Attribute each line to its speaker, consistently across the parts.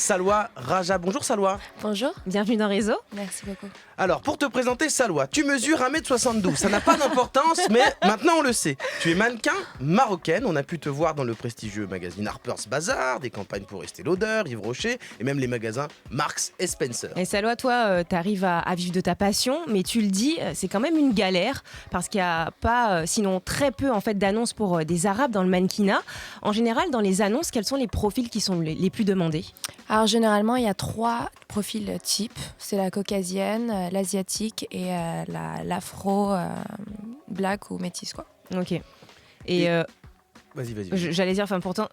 Speaker 1: Salwa Raja. Bonjour Salwa.
Speaker 2: Bonjour.
Speaker 3: Bienvenue dans Réseau.
Speaker 2: Merci beaucoup.
Speaker 1: Alors, pour te présenter Salwa, tu mesures 1m72. Ça n'a pas d'importance, mais maintenant on le sait. Tu es mannequin marocaine. On a pu te voir dans le prestigieux magazine Harper's Bazaar, des campagnes pour Estée Lauder, Yves Rocher et même les magasins Marks et Spencer.
Speaker 3: Et Salwa, toi, t'arrives à vivre de ta passion, mais tu le dis, c'est quand même une galère parce qu'il n'y a pas, sinon très peu en fait d'annonces pour des Arabes dans le mannequinat. En général, dans les annonces, quels sont les profils qui sont les plus demandés ?
Speaker 2: Alors généralement, il y a 3 profils types. C'est la caucasienne, l'asiatique et l'afro, black ou métisse, quoi.
Speaker 3: Ok. Et
Speaker 1: Vas-y.
Speaker 3: j'allais dire, pourtant,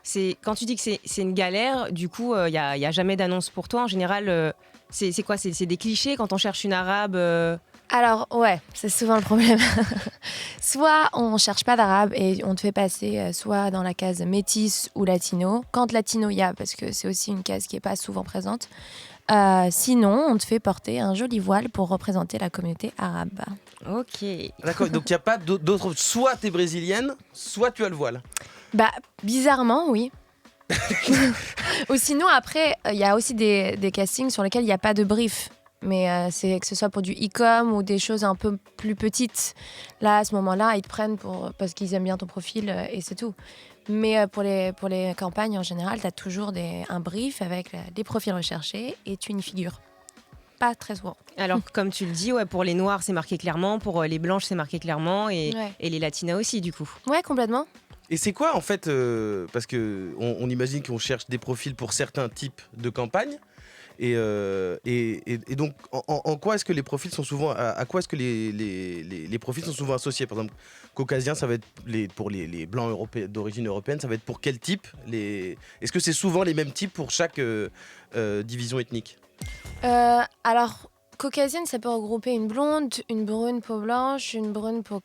Speaker 3: c'est quand tu dis que c'est une galère, du coup, il y a jamais d'annonce pour toi. En général, c'est quoi ? C'est des clichés quand on cherche une arabe.
Speaker 2: Alors ouais, c'est souvent le problème. Soit on cherche pas d'arabe et on te fait passer soit dans la case métisse ou latino. Quand latino, il y a, parce que c'est aussi une case qui est pas souvent présente. Sinon, on te fait porter un joli voile pour représenter la communauté arabe.
Speaker 3: Ok.
Speaker 1: D'accord, donc il n'y a pas d'autres. Soit tu es brésilienne, soit tu as le voile.
Speaker 2: Bah, bizarrement, oui. Ou sinon, après, il y a aussi des castings sur lesquels il n'y a pas de brief. Mais c'est que ce soit pour du e-com ou des choses un peu plus petites. Là, à ce moment-là, ils te prennent parce qu'ils aiment bien ton profil et c'est tout. Mais pour les campagnes, en général, tu as toujours un brief avec des profils recherchés et tu une figure. Pas très souvent.
Speaker 3: Alors, comme tu le dis, ouais, pour les noirs, c'est marqué clairement. Pour les blanches, c'est marqué clairement. Et les latinas aussi, du coup.
Speaker 2: Ouais, complètement.
Speaker 1: Et c'est quoi en fait, parce qu'on imagine qu'on cherche des profils pour certains types de campagnes. Et donc, en quoi est-ce que les profils sont souvent, à quoi est-ce que les profils sont souvent associés ? Par exemple, caucasien, ça va être pour les blancs d'origine européenne, ça va être pour quel type ? Est-ce que c'est souvent les mêmes types pour chaque division ethnique ?
Speaker 2: Alors, caucasienne, ça peut regrouper une blonde, une brune peau blanche, une brune peau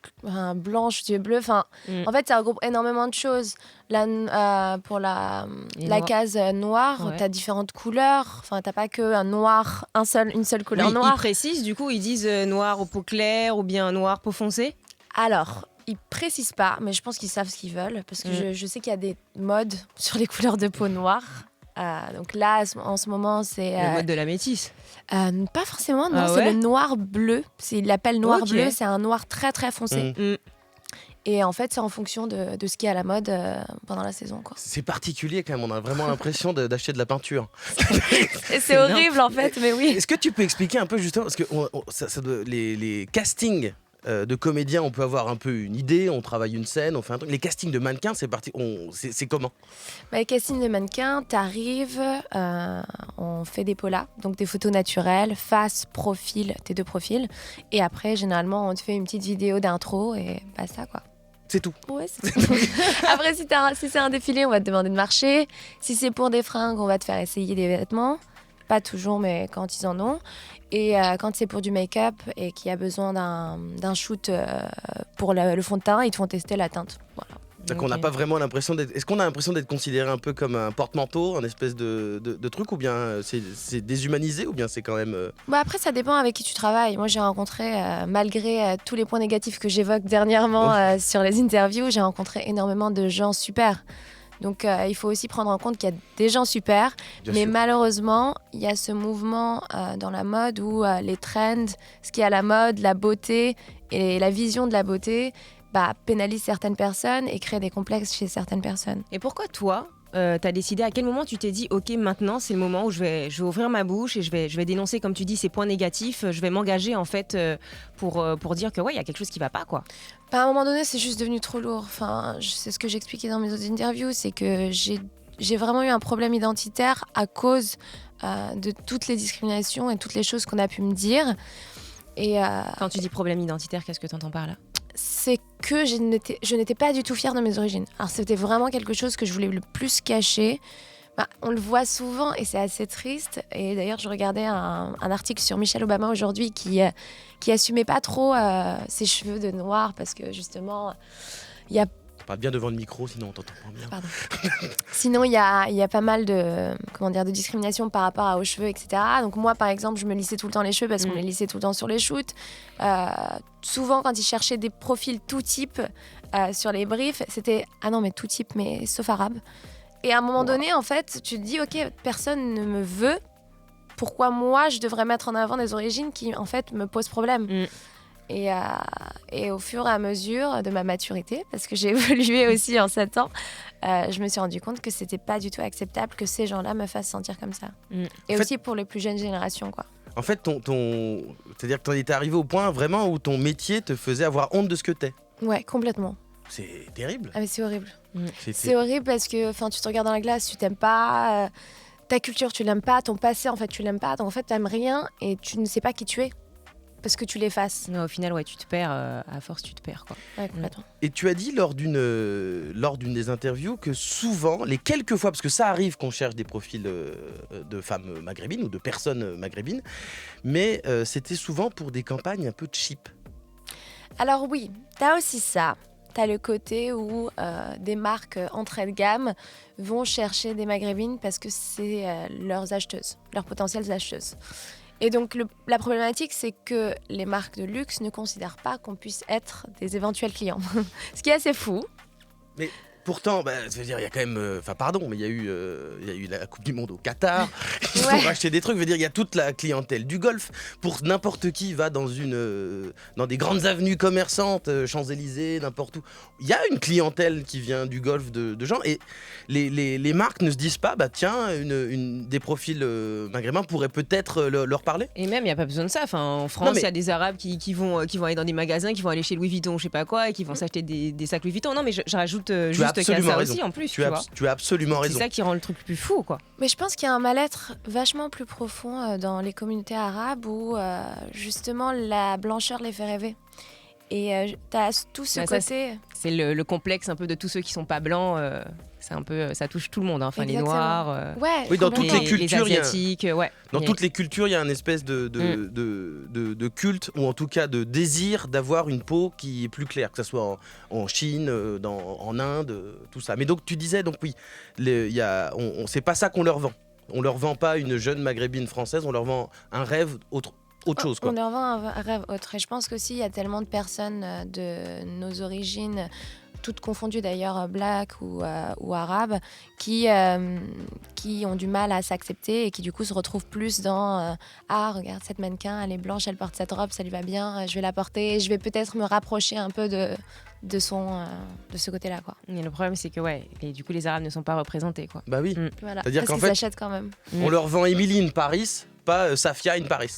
Speaker 2: blanche, yeux bleus. En fait, ça regroupe énormément de choses. Pour la case noire,
Speaker 3: ouais.
Speaker 2: tu as différentes couleurs. Enfin, t'as pas que un noir, une seule couleur
Speaker 3: Oui,
Speaker 2: noire.
Speaker 3: ils précisent, du coup, ils disent noir aux peau claire ou bien noir peau foncée.
Speaker 2: Alors, ils précisent pas, mais je pense qu'ils savent ce qu'ils veulent. Parce que je sais qu'il y a des modes sur les couleurs de peau noire. Donc là, en ce moment, c'est...
Speaker 3: Le mode de la métisse.
Speaker 2: Pas forcément, non.
Speaker 3: Ah ouais ?
Speaker 2: C'est le noir bleu. Ils l'appellent noir
Speaker 3: Ok.
Speaker 2: bleu. C'est un noir très, très foncé.
Speaker 3: Mm.
Speaker 2: Et en fait, c'est en fonction de ce qui est à la mode pendant la saison, quoi.
Speaker 1: C'est particulier quand même, on a vraiment l'impression d'acheter de la peinture.
Speaker 2: Et c'est horrible, en fait, mais oui.
Speaker 1: Est-ce que tu peux expliquer un peu justement, parce que les castings de comédiens, on peut avoir un peu une idée, on travaille une scène, on fait un truc. Les castings de mannequins, c'est comment ?
Speaker 2: Les castings de mannequins, t'arrives, on fait des polas, donc des photos naturelles, face, profil, tes 2 profils. Et après, généralement, on te fait une petite vidéo d'intro et basta, quoi.
Speaker 1: C'est tout.
Speaker 2: Ouais, c'est tout. Après, si c'est un défilé, on va te demander de marcher. Si c'est pour des fringues, on va te faire essayer des vêtements. Pas toujours, mais quand ils en ont. Et quand c'est pour du make-up et qu'il y a besoin d'un shoot pour le fond de teint, ils te font tester la teinte. Voilà.
Speaker 1: Donc on n'a pas vraiment l'impression d'être... Est-ce qu'on a l'impression d'être considéré un peu comme un porte-manteau, un espèce de truc, ou bien c'est déshumanisé, ou bien c'est quand même...
Speaker 2: Après, ça dépend avec qui tu travailles. Moi, j'ai rencontré, malgré tous les points négatifs que j'évoque dernièrement sur les interviews, j'ai rencontré énormément de gens super. Donc, il faut aussi prendre en compte qu'il y a des gens super.
Speaker 1: Bien
Speaker 2: mais
Speaker 1: sûr.
Speaker 2: malheureusement, il y a ce mouvement dans la mode où les trends, ce qui est à la mode, la beauté et la vision de la beauté pénalise certaines personnes et crée des complexes chez certaines personnes.
Speaker 3: Et pourquoi toi, t'as décidé, à quel moment tu t'es dit, ok, maintenant c'est le moment où je vais ouvrir ma bouche et je vais dénoncer, comme tu dis, ces points négatifs, je vais m'engager en fait pour dire que ouais, il y a quelque chose qui va pas, quoi.
Speaker 2: À un moment donné, c'est juste devenu trop lourd. C'est ce que j'expliquais dans mes autres interviews, c'est que j'ai vraiment eu un problème identitaire à cause de toutes les discriminations et toutes les choses qu'on a pu me dire. Et
Speaker 3: Quand tu dis problème identitaire, qu'est-ce que tu entends par là ?
Speaker 2: c'est que je n'étais pas du tout fière de mes origines. Alors c'était vraiment quelque chose que je voulais le plus cacher. On le voit souvent et c'est assez triste. Et d'ailleurs, je regardais un article sur Michelle Obama aujourd'hui qui assumait pas trop ses cheveux de noir parce que justement, il y a...
Speaker 1: Parle bien devant le micro, sinon on t'entend pas bien.
Speaker 2: Pardon. Sinon, il y a pas mal de discrimination par rapport aux cheveux, etc. Donc moi, par exemple, je me lissais tout le temps les cheveux parce qu'on les lissait tout le temps sur les shoots. Souvent, quand ils cherchaient des profils tout type sur les briefs, c'était « Ah non, mais tout type, mais sauf arabe ». Et à un moment donné, en fait, tu te dis, ok, personne ne me veut. Pourquoi moi, je devrais mettre en avant des origines qui, en fait, me posent problème. Et au fur et à mesure de ma maturité, parce que j'ai évolué aussi en 7 ans, je me suis rendu compte que c'était pas du tout acceptable que ces gens-là me fassent sentir comme ça. Et aussi pour les plus jeunes générations, quoi.
Speaker 1: En fait, c'est-à-dire que tu en étais arrivé au point vraiment où ton métier te faisait avoir honte de ce que t'es.
Speaker 2: Ouais, complètement.
Speaker 1: C'est terrible.
Speaker 2: Ah mais c'est horrible. C'est horrible parce que tu te regardes dans la glace, tu t'aimes pas, ta culture tu l'aimes pas, ton passé en fait tu l'aimes pas, donc en fait t'aimes rien et tu ne sais pas qui tu es. Parce que tu l'effaces.
Speaker 3: Au final, tu te perds. À force, tu te perds, quoi.
Speaker 2: Ouais, complètement.
Speaker 1: Et tu as dit lors d'une des interviews que souvent, les quelques fois, parce que ça arrive qu'on cherche des profils de femmes maghrébines ou de personnes maghrébines, mais c'était souvent pour des campagnes un peu cheap.
Speaker 2: Alors oui, t'as aussi ça. T'as le côté où des marques entrée de gamme vont chercher des maghrébines parce que c'est leurs acheteuses, leurs potentielles acheteuses. Et donc la problématique, c'est que les marques de luxe ne considèrent pas qu'on puisse être des éventuels clients. Ce qui est assez fou.
Speaker 1: Mais pourtant, je veux dire, il y a quand même... pardon, mais il y a eu la Coupe du Monde au Qatar. Ils ont racheté des trucs. Je veux dire, il y a toute la clientèle du Golfe. Pour n'importe qui va dans des grandes avenues commerçantes, Champs-Élysées, n'importe où. Il y a une clientèle qui vient du Golfe de gens. Et les marques ne se disent pas, tiens, des profils maghrébins pourraient peut-être leur parler.
Speaker 3: Et même, il n'y a pas besoin de ça. En France, il y a des Arabes qui vont aller dans des magasins, qui vont aller chez Louis Vuitton, je sais pas quoi, et qui vont s'acheter des sacs Louis Vuitton. Non, mais je rajoute juste qu'il y a ça
Speaker 1: raison.
Speaker 3: aussi en plus.
Speaker 1: Tu as absolument raison.
Speaker 3: C'est ça qui rend le truc plus fou, quoi.
Speaker 2: Mais je pense qu'il y a un mal-être vachement plus profond dans les communautés arabes où justement la blancheur les fait rêver. Et t'as tout ce côté...
Speaker 3: C'est le complexe un peu de tous ceux qui sont pas blancs. C'est un peu, ça touche tout le monde. Les Noirs,
Speaker 1: oui, dans toutes les cultures,
Speaker 3: les Asiatiques.
Speaker 1: Toutes les cultures, il y a un espèce de culte, ou en tout cas de désir d'avoir une peau qui est plus claire, que ce soit en Chine, en Inde, tout ça. Mais donc tu disais, oui, c'est pas ça qu'on leur vend. On leur vend pas une jeune maghrébine française, on leur vend un rêve autre chose, quoi.
Speaker 2: On leur vend un rêve autre. Et je pense qu'aussi, il y a tellement de personnes de nos origines, toutes confondues d'ailleurs, black ou arabes, qui ont du mal à s'accepter et qui du coup se retrouvent plus dans regarde cette mannequin, elle est blanche, elle porte cette robe, ça lui va bien, je vais la porter, je vais peut-être me rapprocher un peu de ce côté-là, quoi.
Speaker 3: Et le problème, c'est que et du coup, les Arabes ne sont pas représentés, quoi.
Speaker 1: Bah oui.
Speaker 2: Voilà.
Speaker 1: C'est-à-dire
Speaker 2: parce
Speaker 1: qu'en
Speaker 2: qu'ils
Speaker 1: fait,
Speaker 2: s'achètent quand même.
Speaker 1: On leur vend Emily in Paris, pas Safia in Paris.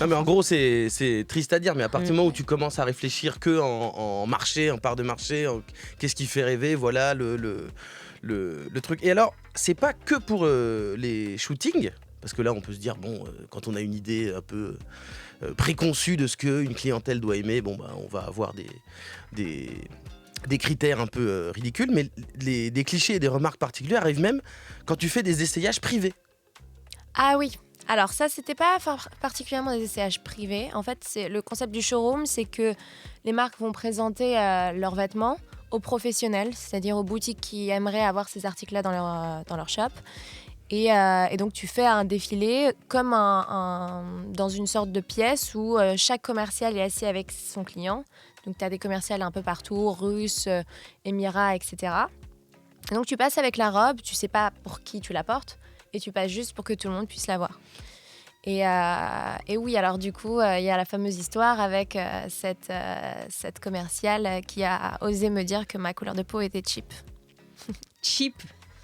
Speaker 1: Non, mais en gros, c'est triste à dire, mais à partir du moment où tu commences à réfléchir que en marché, en part de marché, qu'est-ce qui fait rêver, voilà le truc. Et alors, c'est pas que pour les shootings, parce que là, on peut se dire, quand on a une idée un peu préconçue de ce qu'une clientèle doit aimer, on va avoir des critères un peu ridicules, mais des clichés et des remarques particulières arrivent même quand tu fais des essayages privés.
Speaker 2: Ah oui. Alors ça, c'était pas particulièrement des essayages privés. En fait, le concept du showroom, c'est que les marques vont présenter leurs vêtements aux professionnels, c'est-à-dire aux boutiques qui aimeraient avoir ces articles-là dans leur shop. Et donc, tu fais un défilé comme dans une sorte de pièce où chaque commercial est assis avec son client. Donc, tu as des commerciales un peu partout, Russes, Émirats, etc. Et donc, tu passes avec la robe, tu sais pas pour qui tu la portes, et tu passes juste pour que tout le monde puisse la voir. Et oui, alors du coup, il y a la fameuse histoire avec cette commerciale qui a osé me dire que ma couleur de peau était cheap.
Speaker 3: Cheap.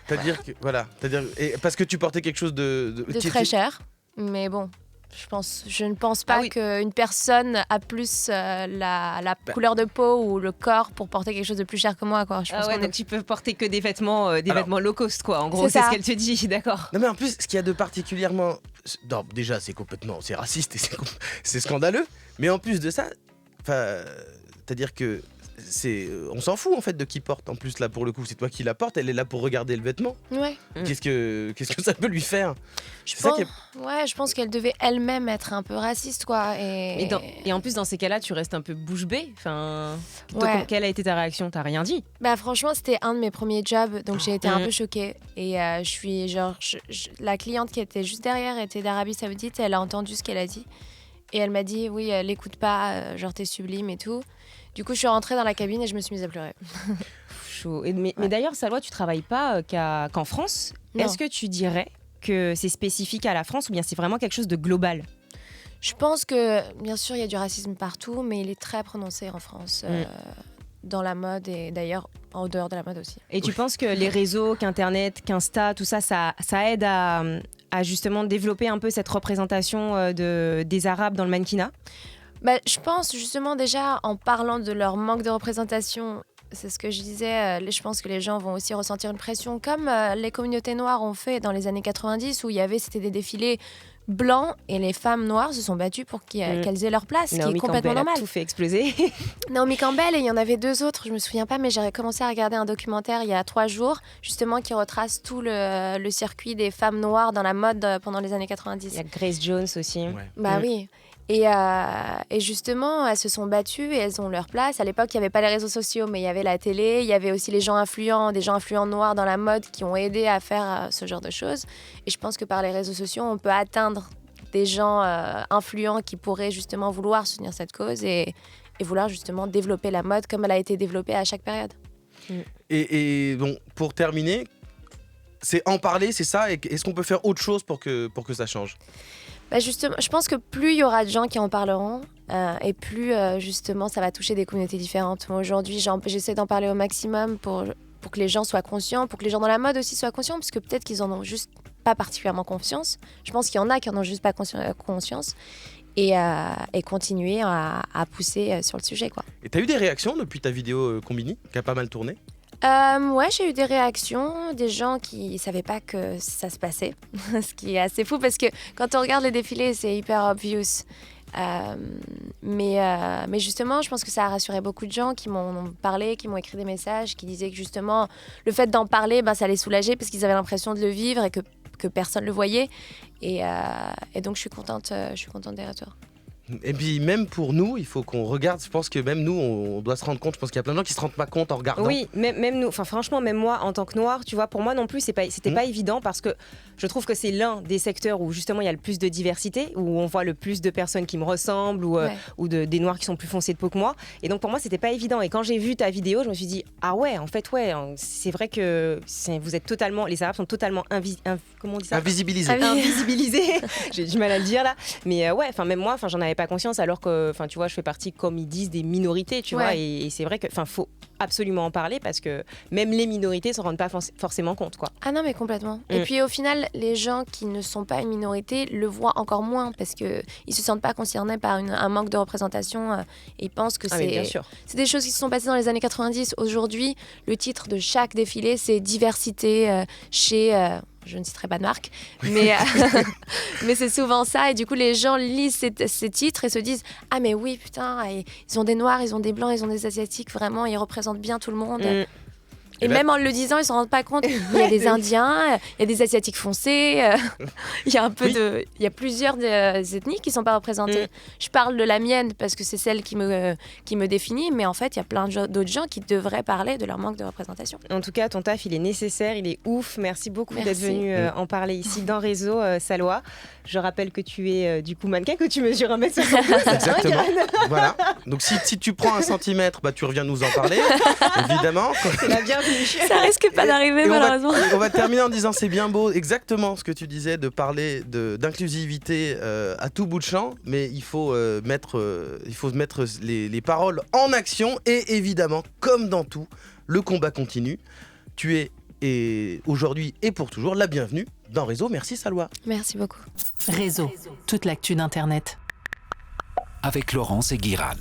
Speaker 1: C'est-à-dire que, voilà, parce que tu portais quelque chose de
Speaker 2: très cher, mais bon, je ne pense pas qu'une personne a plus la couleur de peau ou le corps pour porter quelque chose de plus cher que moi, quoi.
Speaker 3: Donc tu peux porter que des vêtements low cost, quoi. En gros, c'est ce qu'elle te dit, d'accord.
Speaker 1: Non, mais en plus, ce qu'il y a de particulièrement... Non, déjà, c'est raciste et c'est scandaleux, mais en plus de ça, c'est-à-dire que on s'en fout en fait de qui porte. En plus là pour le coup c'est toi qui la porte, elle est là pour regarder le vêtement.
Speaker 2: Ouais.
Speaker 1: Qu'est-ce que ça peut lui faire?
Speaker 2: Je pense qu'elle devait elle-même être un peu raciste, quoi.
Speaker 3: Et en plus dans ces cas-là tu restes un peu bouche bée. Quelle a été ta réaction? T'as rien dit?
Speaker 2: Franchement c'était un de mes premiers jobs, donc j'ai été un peu choquée. Et je suis la cliente qui était juste derrière était d'Arabie Saoudite, elle a entendu ce qu'elle a dit et elle m'a dit oui, l'écoute pas, t'es sublime et tout. Du coup, je suis rentrée dans la cabine et je me suis mise à pleurer.
Speaker 3: chaud. Mais d'ailleurs, Salwa, tu travailles pas qu'en France.
Speaker 2: Non.
Speaker 3: Est-ce que tu dirais que c'est spécifique à la France ou bien c'est vraiment quelque chose de global?
Speaker 2: Je pense que, bien sûr, il y a du racisme partout, mais il est très prononcé en France, dans la mode et d'ailleurs en dehors de la mode aussi.
Speaker 3: Et tu penses que les réseaux, qu'Internet, qu'Insta, tout ça, ça aide à justement développer un peu cette représentation des Arabes dans le mannequinat?
Speaker 2: Je pense justement déjà en parlant de leur manque de représentation, c'est ce que je disais, je pense que les gens vont aussi ressentir une pression comme les communautés noires ont fait dans les années 90 où c'était des défilés blancs et les femmes noires se sont battues pour qu'elles aient leur place,
Speaker 3: Naomi
Speaker 2: qui est complètement
Speaker 3: Campbell
Speaker 2: normal.
Speaker 3: a tout fait exploser.
Speaker 2: Naomi Campbell et il y en avait 2 autres, je me souviens pas, mais j'ai commencé à regarder un documentaire il y a 3 jours justement qui retrace tout le circuit des femmes noires dans la mode pendant les années 90.
Speaker 3: Il y a Grace Jones aussi.
Speaker 1: Ouais.
Speaker 2: Oui. Et justement, elles se sont battues et elles ont leur place. À l'époque, il n'y avait pas les réseaux sociaux, mais il y avait la télé. Il y avait aussi des gens influents noirs dans la mode qui ont aidé à faire ce genre de choses. Et je pense que par les réseaux sociaux, on peut atteindre des gens influents qui pourraient justement vouloir soutenir cette cause et vouloir justement développer la mode comme elle a été développée à chaque période.
Speaker 1: Et bon, pour terminer, c'est en parler, c'est ça. Et est-ce qu'on peut faire autre chose pour que ça change?
Speaker 2: Justement, je pense que plus il y aura de gens qui en parleront et plus justement ça va toucher des communautés différentes. Moi, aujourd'hui, j'essaie d'en parler au maximum pour que les gens soient conscients, pour que les gens dans la mode aussi soient conscients, parce que peut-être qu'ils en ont juste pas particulièrement conscience. Je pense qu'il y en a qui en ont juste pas conscience et continuer à pousser sur le sujet, quoi.
Speaker 1: Et t'as eu des réactions depuis ta vidéo Combini, qui a pas mal tourné?
Speaker 2: Ouais, j'ai eu des réactions, des gens qui savaient pas que ça se passait, ce qui est assez fou parce que quand on regarde les défilés, c'est hyper obvious. Mais justement, je pense que ça a rassuré beaucoup de gens qui m'ont parlé, qui m'ont écrit des messages, qui disaient que justement, le fait d'en parler, ça les soulageait parce qu'ils avaient l'impression de le vivre et que personne le voyait. Et donc, je suis contente des retours.
Speaker 1: Et puis même pour nous, il faut qu'on regarde. Je pense que même nous, on doit se rendre compte. Je pense qu'il y a plein de gens qui se rendent pas compte en regardant.
Speaker 3: Oui, même nous. Enfin, franchement, même moi, en tant que noire, tu vois, pour moi non plus, c'était pas évident parce que je trouve que c'est l'un des secteurs où justement il y a le plus de diversité, où on voit le plus de personnes qui me ressemblent ou des noirs qui sont plus foncés de peau que moi. Et donc pour moi, c'était pas évident. Et quand j'ai vu ta vidéo, je me suis dit ah ouais, en fait c'est vrai que vous êtes totalement, les Arabes sont totalement comment on dit ça?
Speaker 1: Invisibilisés.
Speaker 3: Invisibilisés. J'ai du mal à le dire là. Mais ouais, enfin même moi, j'en avais pas conscience alors que, enfin tu vois, je fais partie, comme ils disent, des minorités, tu vois. Et c'est vrai que, enfin, faut absolument en parler parce que même les minorités s'en rendent pas forcément compte, quoi.
Speaker 2: Ah non, mais complètement. Et puis au final, les gens qui ne sont pas une minorité le voient encore moins parce que ils se sentent pas concernés par un manque de représentation et ils pensent que c'est des choses qui se sont passées dans les années 90. Aujourd'hui, le titre de chaque défilé, c'est diversité chez je ne citerai pas de marque, mais c'est souvent ça. Et du coup, les gens lisent ces titres et se disent « Ah mais oui, putain, ils ont des Noirs, ils ont des Blancs, ils ont des Asiatiques, vraiment, ils représentent bien tout le monde. » Et même en le disant, ils ne se rendent pas compte. Il y a des Indiens, il y a des Asiatiques foncés, il y a il y a plusieurs ethnies qui ne sont pas représentées. Je parle de la mienne parce que c'est celle qui me définit, mais en fait, il y a plein d'autres gens qui devraient parler de leur manque de représentation.
Speaker 3: En tout cas, ton taf, il est nécessaire, il est ouf. Merci beaucoup d'être venu en parler ici dans Réseau, Salwa. Je rappelle que tu es du coup mannequin, que tu mesures 1m60.
Speaker 1: Exactement. Voilà. Donc si tu prends 1 centimètre, tu reviens nous en parler, évidemment.
Speaker 3: C'est la bienvenue.
Speaker 2: Ça risque pas d'arriver, malheureusement.
Speaker 1: On va terminer en disant c'est bien beau, exactement ce que tu disais, de parler d'inclusivité à tout bout de champ, mais il faut mettre les paroles en action et évidemment, comme dans tout, le combat continue. Tu es aujourd'hui et pour toujours la bienvenue dans Réseau. Merci Salwa.
Speaker 2: Merci beaucoup.
Speaker 4: Réseau, toute l'actu d'Internet.
Speaker 5: Avec Laurence et Guirane.